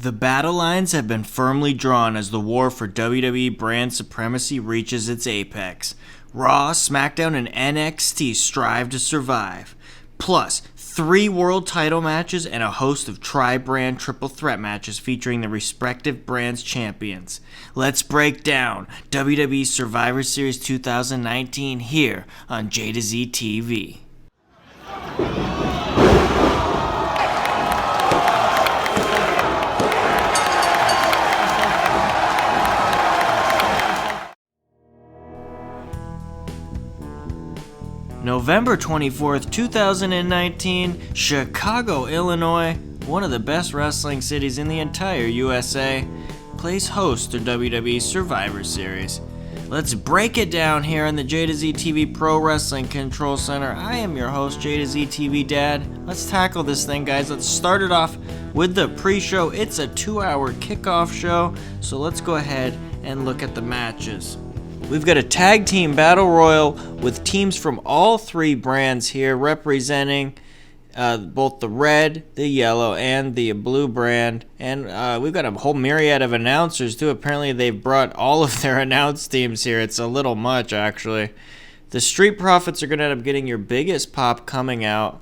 The battle lines have been firmly drawn as the war for WWE Brand Supremacy reaches its apex. Raw, Smackdown, and NXT strive to survive. Plus, 3 world title matches and a host of tri-brand triple threat matches featuring the respective brands' champions. Let's break down WWE Survivor Series 2019 here on JtoZ TV. November 24th, 2019, Chicago, Illinois, one of the best wrestling cities in the entire USA, plays host to WWE Survivor Series. Let's break it down here in the JtoZ TV Pro Wrestling Control Center. I am your host, JtoZ TV Dad. Let's tackle this thing, guys. Let's start it off with the pre-show. It's a 2-hour kickoff show, so let's go ahead and look at the matches. We've got a tag team battle royal with teams from all 3 brands here representing both the red, the yellow, and the blue brand. And we've got a whole myriad of announcers too. Apparently they've brought all of their announce teams here. It's a little much, actually. The Street Profits are going to end up getting your biggest pop coming out.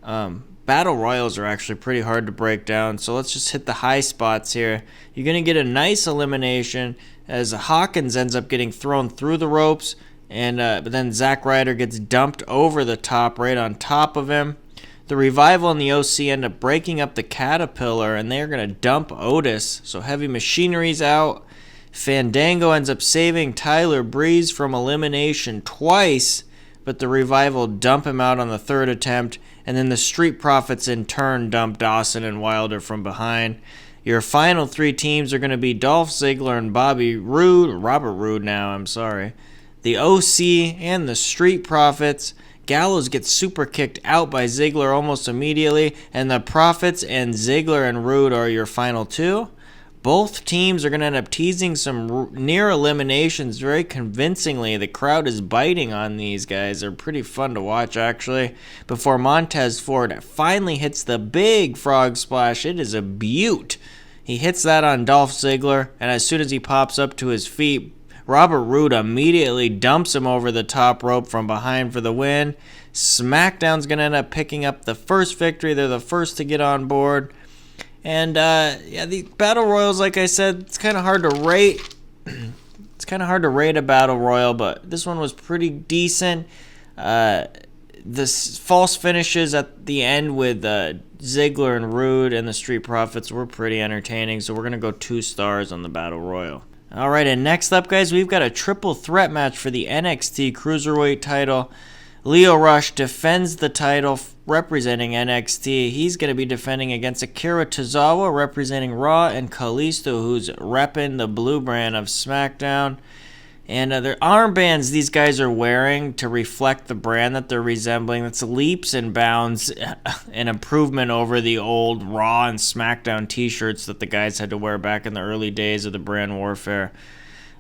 Battle royals are actually pretty hard to break down, so let's just hit the high spots here. You're going to get a nice elimination as Hawkins ends up getting thrown through the ropes, and but then Zack Ryder gets dumped over the top right on top of him. The Revival and the OC end up breaking up the Caterpillar, and they're going to dump Otis, so Heavy Machinery's out. Fandango ends up saving Tyler Breeze from elimination twice, but the Revival dump him out on the 3rd attempt, and then the Street Profits in turn dump Dawson and Wilder from behind. Your final 3 teams are going to be Dolph Ziggler and Robert Roode now, the OC and the Street Profits. Gallows gets super kicked out by Ziggler almost immediately, and the Profits and Ziggler and Roode are your final 2. Both teams are going to end up teasing some near eliminations very convincingly. The crowd is biting on these guys. They're pretty fun to watch, actually. Before Montez Ford finally hits the big frog splash. It is a beaut. He hits that on Dolph Ziggler, and as soon as he pops up to his feet, Robert Roode immediately dumps him over the top rope from behind for the win. SmackDown's going to end up picking up the first victory. They're the first to get on board. And, the Battle Royals, like I said, it's kind of hard to rate. It's kind of hard to rate a Battle Royal, but this one was pretty decent. The false finishes at the end with Ziggler and Roode and the Street Profits were pretty entertaining, so we're going to go 2 stars on the Battle Royal. All right, and next up, guys, we've got a triple threat match for the NXT Cruiserweight title. Lio Rush defends the title representing NXT. He's going to be defending against Akira Tozawa representing Raw, and Kalisto, who's repping the blue brand of SmackDown. And their armbands these guys are wearing to reflect the brand that they're resembling. That's leaps and bounds an improvement over the old Raw and SmackDown t-shirts that the guys had to wear back in the early days of the brand warfare.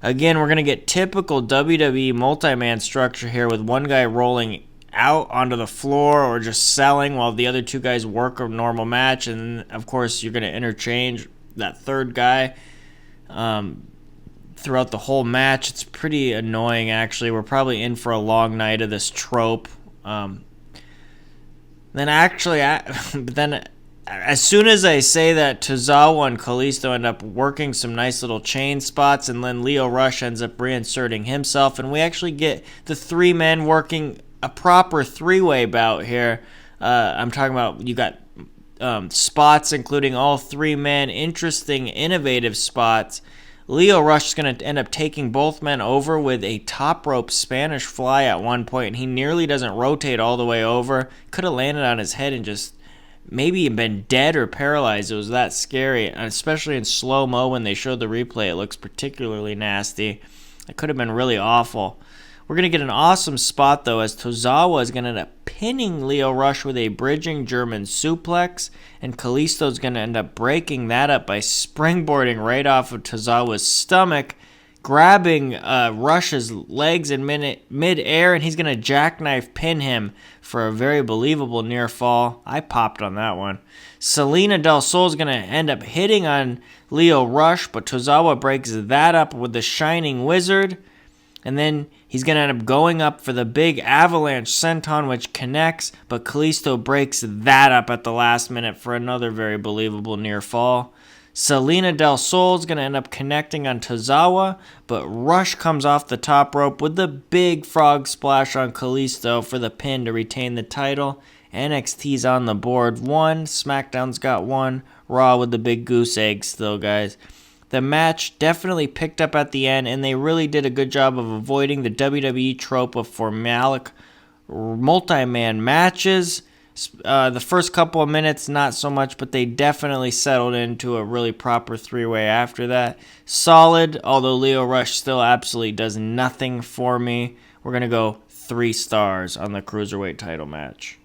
Again, we're going to get typical WWE multi-man structure here with one guy rolling out onto the floor or just selling while the other 2 guys work a normal match. And, of course, you're going to interchange that 3rd guy throughout the whole match. It's pretty annoying, actually. We're probably in for a long night of this trope. As soon as I say that, Tozawa and Kalisto end up working some nice little chain spots, and then Lio Rush ends up reinserting himself, and we actually get the 3 men working a proper 3-way bout here. I'm talking about you got spots including all 3 men, interesting, innovative spots. Lio Rush is going to end up taking both men over with a top rope Spanish fly at one point, and he nearly doesn't rotate all the way over. Could have landed on his head and just maybe been dead or paralyzed. It was that scary, and especially in slow-mo when they showed the replay. It looks particularly nasty. It could have been really awful. We're going to get an awesome spot, though, as Tozawa is going to end up pinning Lio Rush with a bridging German suplex, and Kalisto is going to end up breaking that up by springboarding right off of Tozawa's stomach, grabbing Rush's legs in mid-air, and he's going to jackknife pin him for a very believable near fall. I popped on that one. Selena Del Sol is going to end up hitting on Lio Rush, but Tozawa breaks that up with the Shining Wizard. And then he's going to end up going up for the big avalanche senton, which connects, but Kalisto breaks that up at the last minute for another very believable near fall. Selena Del Sol is going to end up connecting on Tozawa, but Rush comes off the top rope with the big frog splash on Kalisto for the pin to retain the title. NXT's on the board 1, SmackDown's got 1, Raw with the big goose egg still, guys. The match definitely picked up at the end, and they really did a good job of avoiding the WWE trope of formalic multi-man matches. The first couple of minutes, not so much, but they definitely settled into a really proper three-way after that. Solid, although Lio Rush still absolutely does nothing for me. We're going to go 3 stars on the Cruiserweight title match.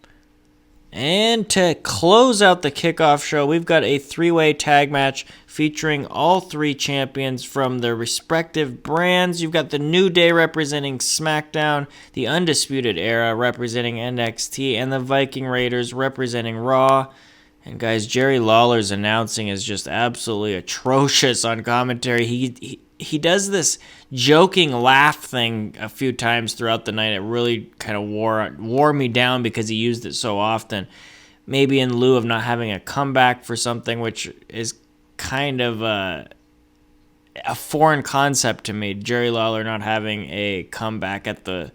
And to close out the kickoff show, we've got a 3-way tag match featuring all 3 champions from their respective brands. You've got the New Day representing SmackDown, the Undisputed Era representing NXT, and the Viking Raiders representing Raw. And guys, Jerry Lawler's announcing is just absolutely atrocious on commentary. He does this joking laugh thing a few times throughout the night. It really kind of wore me down because he used it so often. Maybe in lieu of not having a comeback for something, which is kind of a foreign concept to me. Jerry Lawler not having a comeback at a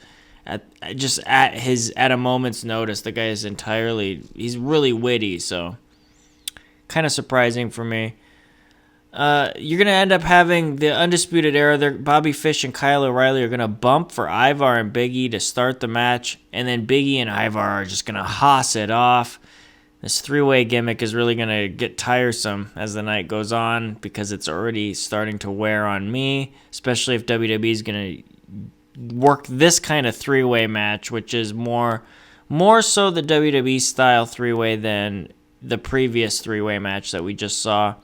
moment's notice. The guy is he's really witty, so kind of surprising for me. You're going to end up having the Undisputed Era. Bobby Fish and Kyle O'Reilly are going to bump for Ivar and Big E to start the match. And then Big E and Ivar are just going to hoss it off. This 3-way gimmick is really going to get tiresome as the night goes on because it's already starting to wear on me, especially if WWE is going to work this kind of 3-way match, which is more so the WWE style 3-way than the previous 3-way match that we just saw.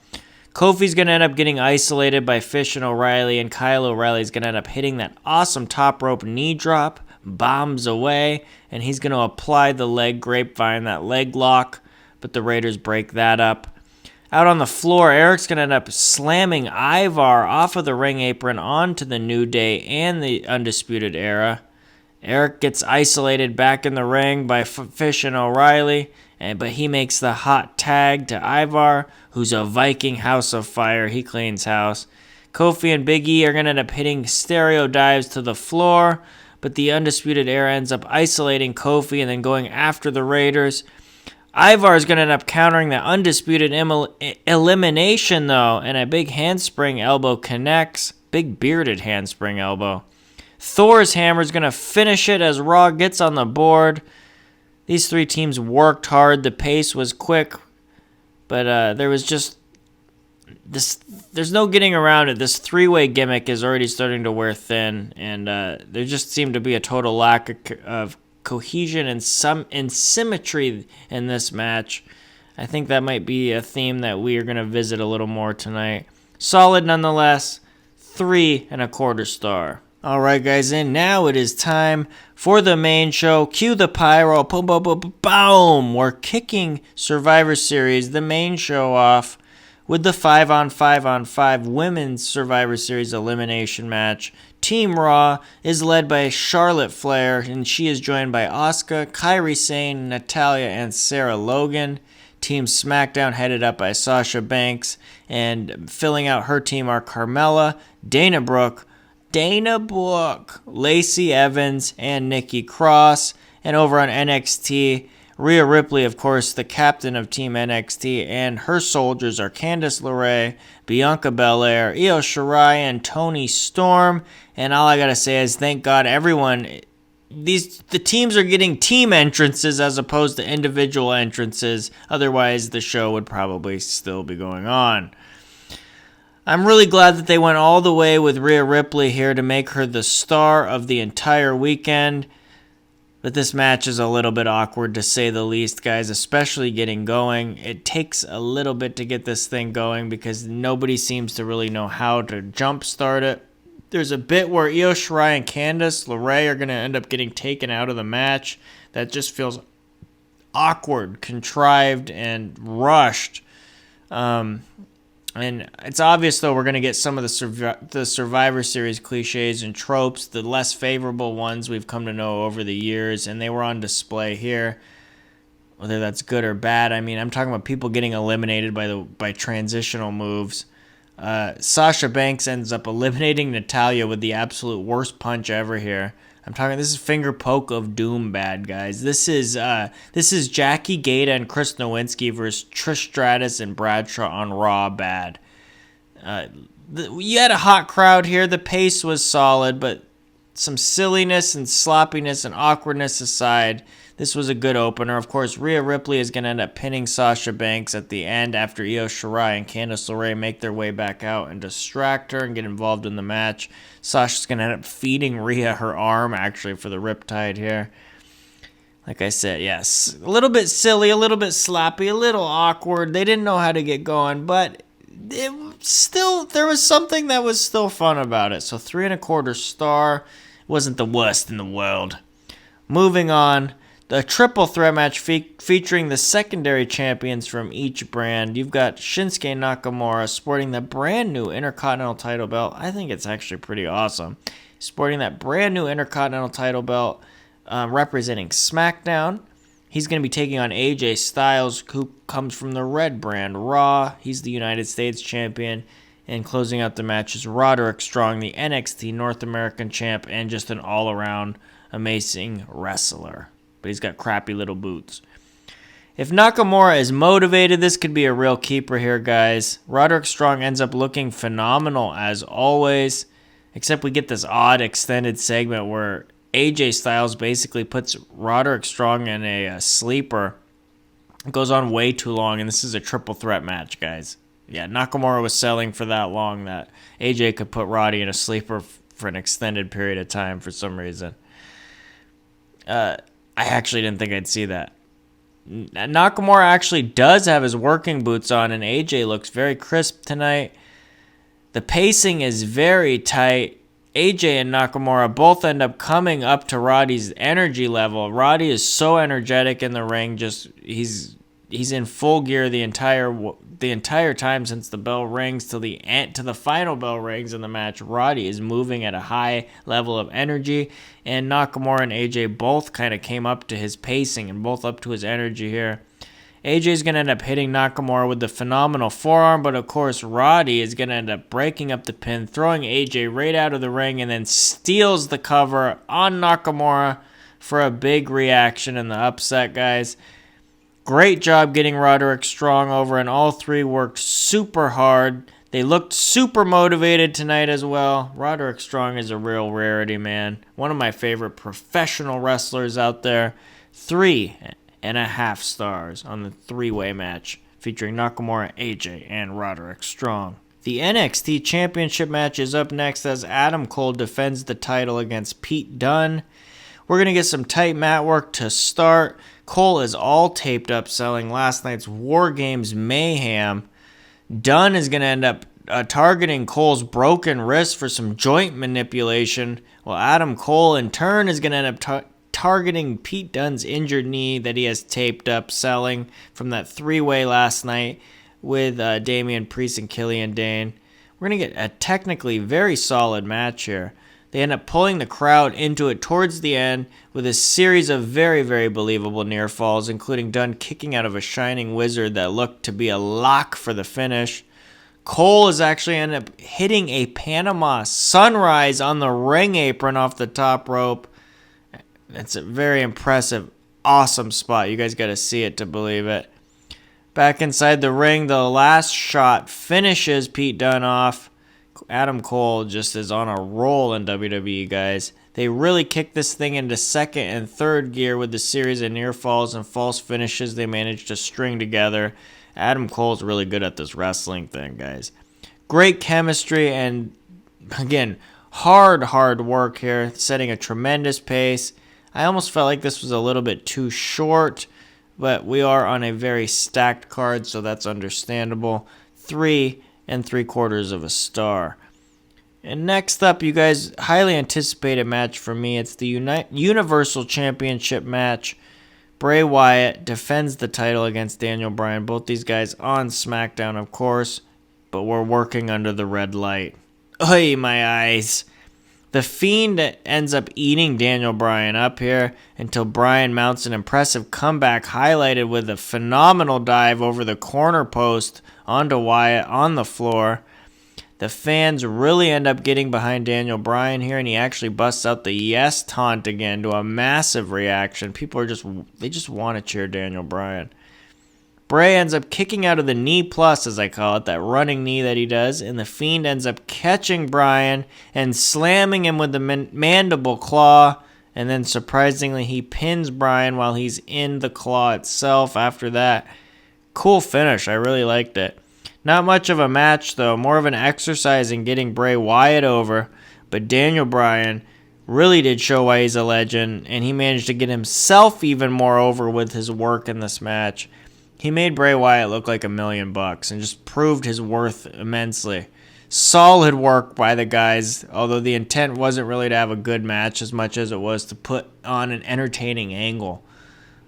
Kofi's going to end up getting isolated by Fish and O'Reilly, and Kyle O'Reilly's going to end up hitting that awesome top rope knee drop, bombs away, and he's going to apply the leg grapevine, that leg lock, but the Raiders break that up. Out on the floor, Eric's going to end up slamming Ivar off of the ring apron onto the New Day and the Undisputed Era. Eric gets isolated back in the ring by Fish and O'Reilly, but he makes the hot tag to Ivar, who's a Viking House of Fire. He cleans house. Kofi and Big E are going to end up hitting stereo dives to the floor, but the Undisputed Era ends up isolating Kofi and then going after the Raiders. Ivar is going to end up countering the Undisputed elimination, though, and a big handspring elbow connects. Big bearded handspring elbow. Thor's hammer is going to finish it as Raw gets on the board. These 3 teams worked hard. The pace was quick, but there was just this. There's no getting around it. This 3-way gimmick is already starting to wear thin, and there just seemed to be a total lack of cohesion and some symmetry in this match. I think that might be a theme that we are going to visit a little more tonight. Solid nonetheless. 3.25 stars. Alright guys, and now it is time for the main show. Cue the pyro. Boom, boom, boom, boom. We're kicking Survivor Series, the main show, off with the 5-on-5-on-5 Women's Survivor Series elimination match. Team Raw is led by Charlotte Flair, and she is joined by Asuka, Kairi Sane, Natalya, and Sarah Logan. Team SmackDown headed up by Sasha Banks, and filling out her team are Carmella, Dana Brooke, Lacey Evans, and Nikki Cross. And over on NXT, Rhea Ripley, of course, the captain of Team NXT, and her soldiers are Candice LeRae, Bianca Belair, Io Shirai, and Toni Storm. And all I gotta say is thank God the teams are getting team entrances as opposed to individual entrances. Otherwise, the show would probably still be going on. I'm really glad that they went all the way with Rhea Ripley here to make her the star of the entire weekend. But this match is a little bit awkward to say the least, guys, especially getting going. It takes a little bit to get this thing going because nobody seems to really know how to jumpstart it. There's a bit where Io Shirai and Candice LeRae are going to end up getting taken out of the match. That just feels awkward, contrived, and rushed. And it's obvious, though, we're going to get some of the Survivor Series cliches and tropes, the less favorable ones we've come to know over the years, and they were on display here. Whether that's good or bad, I mean, I'm talking about people getting eliminated by transitional moves. Sasha Banks ends up eliminating Natalya with the absolute worst punch ever here. This is finger poke of doom bad, guys. This is Jackie Gata and Chris Nowinski versus Trish Stratus and Bradshaw on Raw bad. You had a hot crowd here. The pace was solid, but some silliness and sloppiness and awkwardness aside, this was a good opener. Of course, Rhea Ripley is going to end up pinning Sasha Banks at the end after Io Shirai and Candice LeRae make their way back out and distract her and get involved in the match. Sasha's going to end up feeding Rhea her arm, actually, for the Riptide here. Like I said, yes, a little bit silly, a little bit sloppy, a little awkward. They didn't know how to get going, but there was something that was still fun about it. So 3.25 star wasn't the worst in the world. Moving on. The triple threat match featuring the secondary champions from each brand. You've got Shinsuke Nakamura sporting the brand new Intercontinental title belt. I think it's actually pretty awesome. Sporting that brand new Intercontinental title belt representing SmackDown. He's going to be taking on AJ Styles, who comes from the red brand, Raw. He's the United States champion. And closing out the match is Roderick Strong, the NXT North American champ, and just an all-around amazing wrestler. But he's got crappy little boots. If Nakamura is motivated, this could be a real keeper here, guys. Roderick Strong ends up looking phenomenal as always, except we get this odd extended segment where AJ Styles basically puts Roderick Strong in a sleeper. It goes on way too long, and this is a triple threat match, guys. Yeah, Nakamura was selling for that long that AJ could put Roddy in a sleeper for an extended period of time for some reason. I actually didn't think I'd see that. Nakamura actually does have his working boots on, and AJ looks very crisp tonight. The pacing is very tight. AJ and Nakamura both end up coming up to Roddy's energy level. Roddy is so energetic in the ring. He's in full gear the entire time since the bell rings to the final bell rings in the match. Roddy is moving at a high level of energy, and Nakamura and AJ both kind of came up to his pacing and both up to his energy here. AJ is going to end up hitting Nakamura with the phenomenal forearm, but of course Roddy is going to end up breaking up the pin, throwing AJ right out of the ring, and then steals the cover on Nakamura for a big reaction in the upset, guys. Great job getting Roderick Strong over, and all three worked super hard. They looked super motivated tonight as well. Roderick Strong is a real rarity, man. One of my favorite professional wrestlers out there. 3.5 stars on the three-way match featuring Nakamura, AJ, and Roderick Strong. The NXT Championship match is up next as Adam Cole defends the title against Pete Dunne. We're going to get some tight mat work to start. Cole is all taped up selling last night's War Games Mayhem. Dunne is going to end up targeting Cole's broken wrist for some joint manipulation, while Adam Cole in turn is going to end up targeting Pete Dunne's injured knee that he has taped up selling from that three-way last night with Damian Priest and Killian Dane. We're going to get a technically very solid match here. They end up pulling the crowd into it towards the end with a series of very, very believable near falls, including Dunne kicking out of a Shining Wizard that looked to be a lock for the finish. Cole is actually ended up hitting a Panama Sunrise on the ring apron off the top rope. That's a very impressive, awesome spot. You guys got to see it to believe it. Back inside the ring, the last shot finishes Pete Dunne off. Adam Cole just is on a roll in WWE, guys. They really kicked this thing into second and third gear with the series of near falls and false finishes they managed to string together. Adam Cole's really good at this wrestling thing, guys. Great chemistry and, again, hard work here, setting a tremendous pace. I almost felt like this was a little bit too short, but we are on a very stacked card, so that's understandable. 3.75 stars. And next up, you guys, highly anticipated match for me. It's the Universal Championship match. Bray Wyatt defends the title against Daniel Bryan. Both these guys on SmackDown, of course, but we're working under the red light. Oy, my eyes. The Fiend ends up eating Daniel Bryan up here until Bryan mounts an impressive comeback, highlighted with a phenomenal dive over the corner post onto Wyatt on the floor. The fans really end up getting behind Daniel Bryan here, and he actually busts out the yes taunt again to a massive reaction. People they just want to cheer Daniel Bryan. Bray ends up kicking out of the knee plus, as I call it, that running knee that he does, and the Fiend ends up catching Bryan and slamming him with the mandible claw, and then surprisingly he pins Bryan while he's in the claw itself after that. Cool finish. I really liked it. Not much of a match, though. More of an exercise in getting Bray Wyatt over. But Daniel Bryan really did show why he's a legend, and he managed to get himself even more over with his work in this match. He made Bray Wyatt look like $1,000,000 and just proved his worth immensely. Solid work by the guys, although the intent wasn't really to have a good match as much as it was to put on an entertaining angle.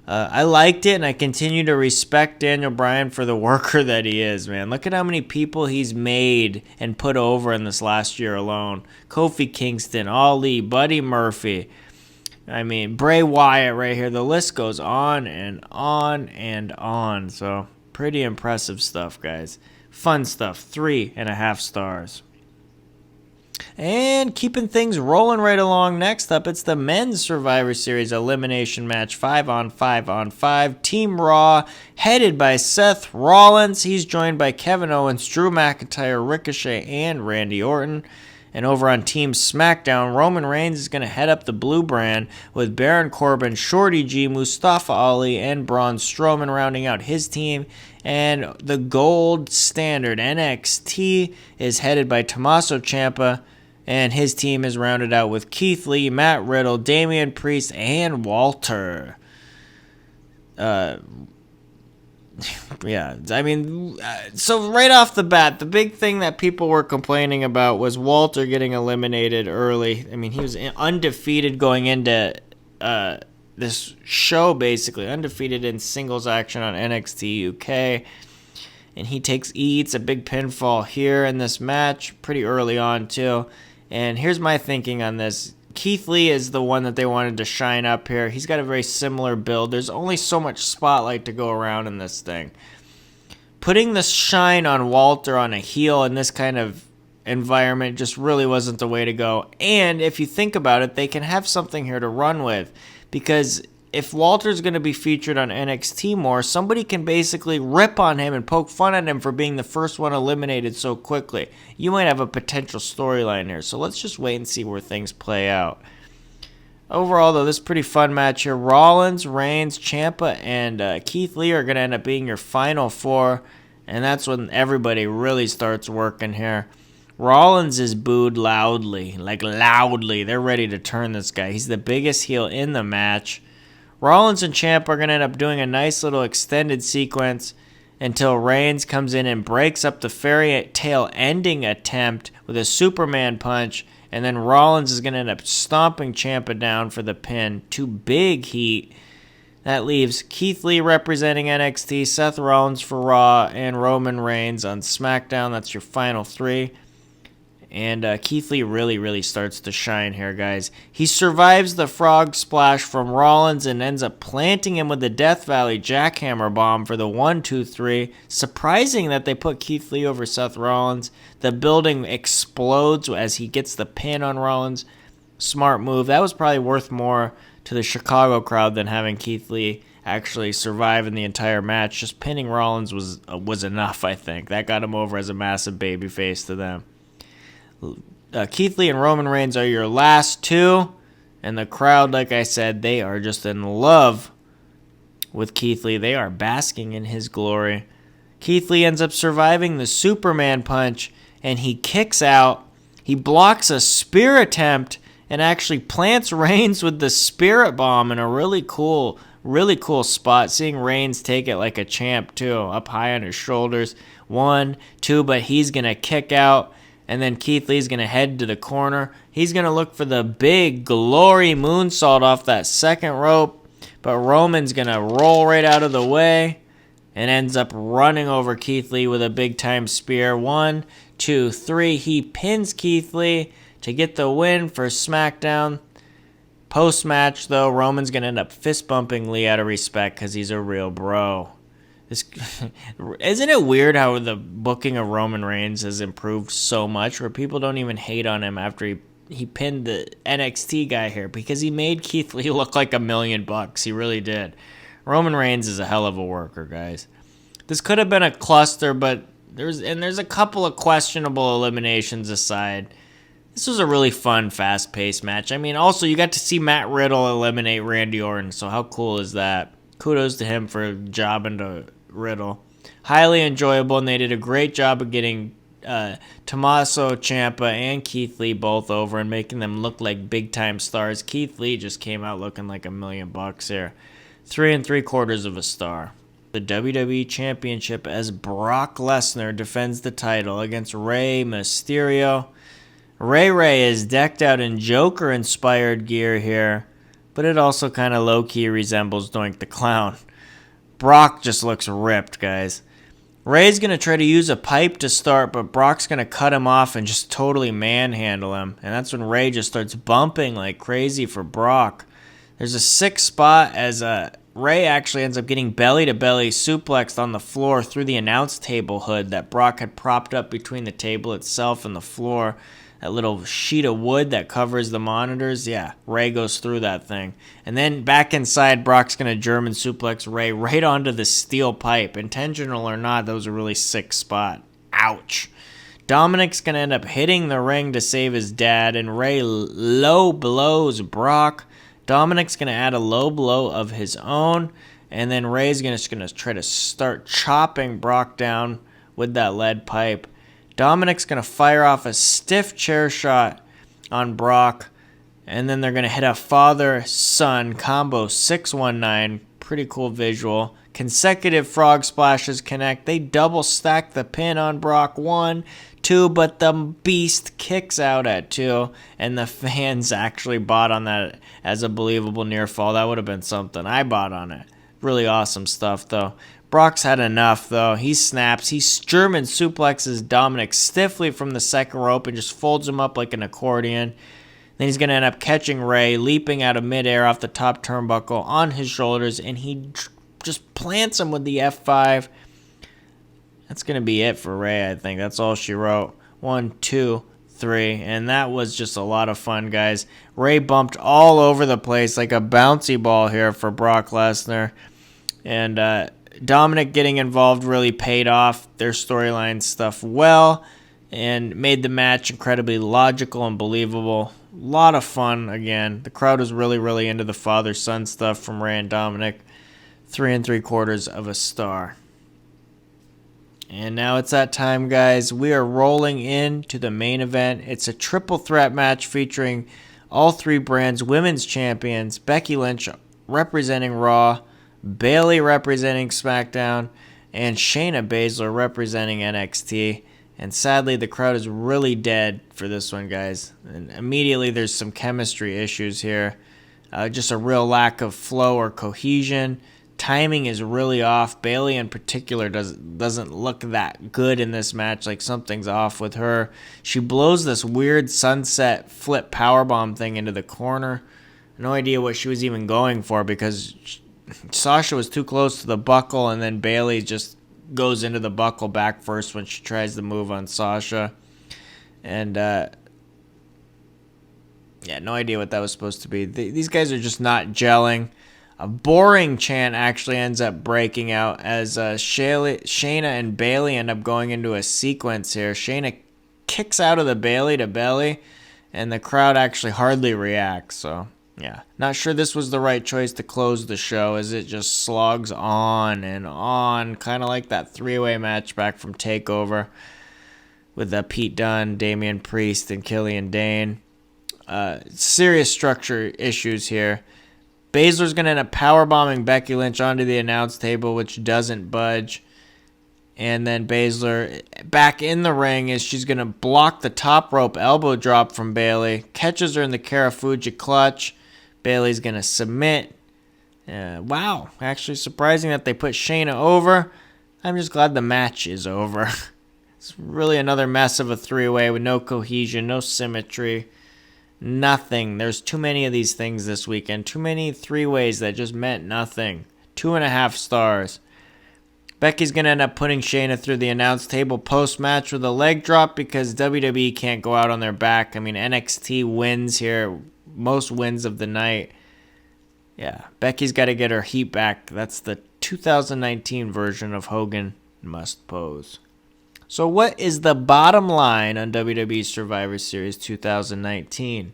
I liked it, and I continue to respect Daniel Bryan for the worker that he is, man. Look at how many people he's made and put over in this last year alone. Kofi Kingston, Ali, Buddy Murphy. I mean, Bray Wyatt right here. The list goes on and on and on. So, pretty impressive stuff, guys. Fun stuff. 3.5 stars. And keeping things rolling right along, next up, it's the Men's Survivor Series elimination match, 5-on-5-on-5. Team Raw, headed by Seth Rollins. He's joined by Kevin Owens, Drew McIntyre, Ricochet, and Randy Orton. And over on Team SmackDown, Roman Reigns is going to head up the blue brand with Baron Corbin, Shorty G, Mustafa Ali, and Braun Strowman rounding out his team. And the gold standard NXT is headed by Tommaso Ciampa, and his team is rounded out with Keith Lee, Matt Riddle, Damian Priest, and Walter. Yeah, I mean, so right off the bat, the big thing that people were complaining about was Walter getting eliminated early. I mean, he was undefeated going into this show, basically. Undefeated in singles action on NXT UK. And he eats a big pinfall here in this match pretty early on, too. And here's my thinking on this. Keith Lee is the one that they wanted to shine up here. He's got a very similar build. There's only so much spotlight to go around in this thing. Putting the shine on Walter on a heel in this kind of environment just really wasn't the way to go. And if you think about it, they can have something here to run with. Because if Walter's going to be featured on NXT more, somebody can basically rip on him and poke fun at him for being the first one eliminated so quickly. You might have a potential storyline here, so let's just wait and see where things play out. Overall, though, this is a pretty fun match here. Rollins, Reigns, Ciampa, and Keith Lee are going to end up being your final four, and that's when everybody really starts working here. Rollins is booed loudly, like loudly. They're ready to turn this guy. He's the biggest heel in the match. Rollins and Ciampa are going to end up doing a nice little extended sequence until Reigns comes in and breaks up the fairy tale ending attempt with a Superman punch, and then Rollins is going to end up stomping Ciampa down for the pin. Two big heat. That leaves Keith Lee representing NXT, Seth Rollins for Raw, and Roman Reigns on SmackDown. That's your final three. And Keith Lee really starts to shine here, guys. He survives the frog splash from Rollins and ends up planting him with the Death Valley jackhammer bomb for the 1-2-3. Surprising that they put Keith Lee over Seth Rollins. The building explodes as he gets the pin on Rollins. Smart move. That was probably worth more to the Chicago crowd than having Keith Lee actually survive in the entire match. Just pinning Rollins was enough, I think. That got him over as a massive babyface to them. Keith Lee and Roman Reigns are your last two, and the crowd, like I said, they are just in love with Keith Lee. They are basking in his glory. Keith Lee ends up surviving the Superman punch, and he kicks out. He blocks a spear attempt and actually plants Reigns with the Spirit Bomb in a really cool spot. Seeing Reigns take it like a champ, too, up high on his shoulders. 1, 2, but he's going to kick out. And then Keith Lee's going to head to the corner. He's going to look for the big glory moonsault off that second rope. But Roman's going to roll right out of the way and ends up running over Keith Lee with a big-time spear. 1, 2, 3. He pins Keith Lee to get the win for SmackDown. Post-match, though, Roman's going to end up fist-bumping Lee out of respect because he's a real bro. Isn't it weird how the booking of Roman Reigns has improved so much where people don't even hate on him after he pinned the NXT guy here because he made Keith Lee look like $1 million. He really did. Roman Reigns is a hell of a worker, guys. This could have been a cluster, but there's a couple of questionable eliminations aside. This was a really fun, fast-paced match. I mean, also, you got to see Matt Riddle eliminate Randy Orton, so how cool is that? Kudos to him for jobbing to Riddle. Highly enjoyable, and they did a great job of getting Tommaso Ciampa and Keith Lee both over and making them look like big-time stars. Keith Lee just came out looking like $1 million here. 3 3/4 of a star. The WWE Championship as Brock Lesnar defends the title against Rey Mysterio. Ray is decked out in Joker-inspired gear here, but it also kind of low-key resembles Doink the Clown. Brock just looks ripped, guys. Ray's going to try to use a pipe to start, but Brock's going to cut him off and just totally manhandle him. And that's when Ray just starts bumping like crazy for Brock. There's a 6 spot as Ray actually ends up getting belly-to-belly suplexed on the floor through the announce table hood that Brock had propped up between the table itself and the floor. That little sheet of wood that covers the monitors, yeah, Ray goes through that thing. And then back inside, Brock's going to German suplex Ray right onto the steel pipe. Intentional or not, that was a really sick spot. Ouch. Dominic's going to end up hitting the ring to save his dad, and Ray low blows Brock. Dominic's going to add a low blow of his own, and then Ray's just going to try to start chopping Brock down with that lead pipe. Dominic's going to fire off a stiff chair shot on Brock, and then they're going to hit a father-son combo 619. Pretty cool visual. Consecutive frog splashes connect. They double stack the pin on Brock. 1, 2, but the beast kicks out at 2, and the fans actually bought on that as a believable near fall. That would have been something. I bought on it. Really awesome stuff, though. Brock's had enough, though. He snaps. He German suplexes Dominic stiffly from the second rope and just folds him up like an accordion. Then he's going to end up catching Ray, leaping out of midair off the top turnbuckle on his shoulders, and he just plants him with the F5. That's going to be it for Ray, I think. That's all she wrote. 1, 2, 3. And that was just a lot of fun, guys. Ray bumped all over the place like a bouncy ball here for Brock Lesnar. And Dominic getting involved really paid off their storyline stuff well and made the match incredibly logical and believable. A lot of fun again. The crowd was really, really into the father-son stuff from Ray and Dominic. 3 3/4 of a star. And now it's that time, guys. We are rolling into the main event. It's a triple threat match featuring all 3 brands' women's champions, Becky Lynch representing Raw, Bayley representing SmackDown, and Shayna Baszler representing NXT. And sadly, the crowd is really dead for this one, guys. And immediately, there's some chemistry issues here. Just a real lack of flow or cohesion. Timing is really off. Bayley in particular doesn't look that good in this match. Like something's off with her. She blows this weird sunset flip powerbomb thing into the corner. No idea what she was even going for because Sasha was too close to the buckle, and then Bayley just goes into the buckle back first when she tries the move on Sasha. And, yeah, no idea what that was supposed to be. These guys are just not gelling. A boring chant actually ends up breaking out as Shayna and Bayley end up going into a sequence here. Shayna kicks out of the Bayley to belly, and the crowd actually hardly reacts, so... yeah, not sure this was the right choice to close the show as it just slogs on and on, kind of like that 3-way match back from TakeOver with Pete Dunne, Damian Priest, and Killian Dane. Serious structure issues here. Baszler's going to end up powerbombing Becky Lynch onto the announce table, which doesn't budge. And then Baszler back in the ring as she's going to block the top rope elbow drop from Bayley. Catches her in the Karafuji clutch. Bayley's going to submit. Wow, actually surprising that they put Shayna over. I'm just glad the match is over. It's really another mess of a three-way with no cohesion, no symmetry, nothing. There's too many of these things this weekend. Too many three-ways that just meant nothing. 2.5 stars. Becky's going to end up putting Shayna through the announce table post-match with a leg drop because WWE can't go out on their back. I mean, NXT wins here, most wins of the night. Yeah, Becky's got to get her heat back. That's the 2019 version of Hogan Must Pose. So what is the bottom line on WWE Survivor Series 2019?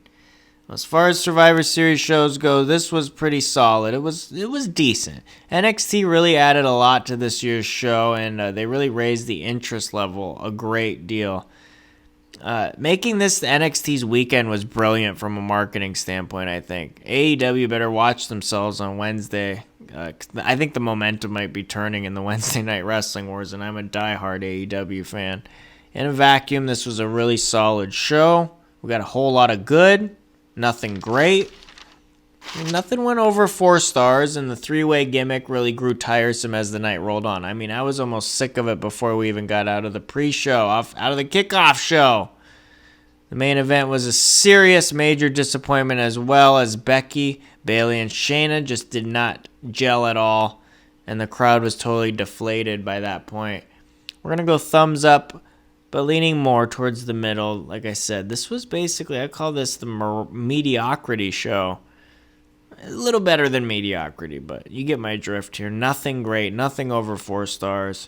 As far as Survivor Series shows go, this was pretty solid. It was decent. NXT really added a lot to this year's show, and they really raised the interest level a great deal. Making this NXT's weekend was brilliant from a marketing standpoint, I think. AEW better watch themselves on Wednesday. I think the momentum might be turning in the Wednesday Night Wrestling Wars, and I'm a diehard AEW fan. In a vacuum, this was a really solid show. We got a whole lot of good. Nothing great. Nothing went over 4 stars, and the three-way gimmick really grew tiresome as the night rolled on. I mean, I was almost sick of it before we even got out of the pre-show, out of the kickoff show. The main event was a serious major disappointment, as well as Becky, Bayley, and Shayna just did not gel at all, and the crowd was totally deflated by that point. We're going to go thumbs up, but leaning more towards the middle. Like I said, this was basically, I call this the mediocrity show. A little better than mediocrity, but you get my drift here. Nothing great, nothing over 4 stars.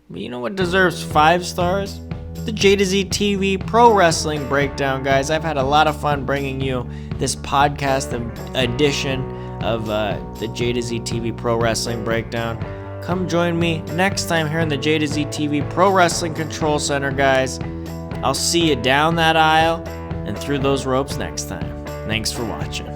But you know what deserves 5 stars? The JtoZ TV Pro Wrestling Breakdown, guys. I've had a lot of fun bringing you this podcast edition of the JtoZ TV Pro Wrestling Breakdown. Come join me next time here in the JtoZ TV Pro Wrestling Control Center, guys. I'll see you down that aisle and through those ropes next time. Thanks for watching.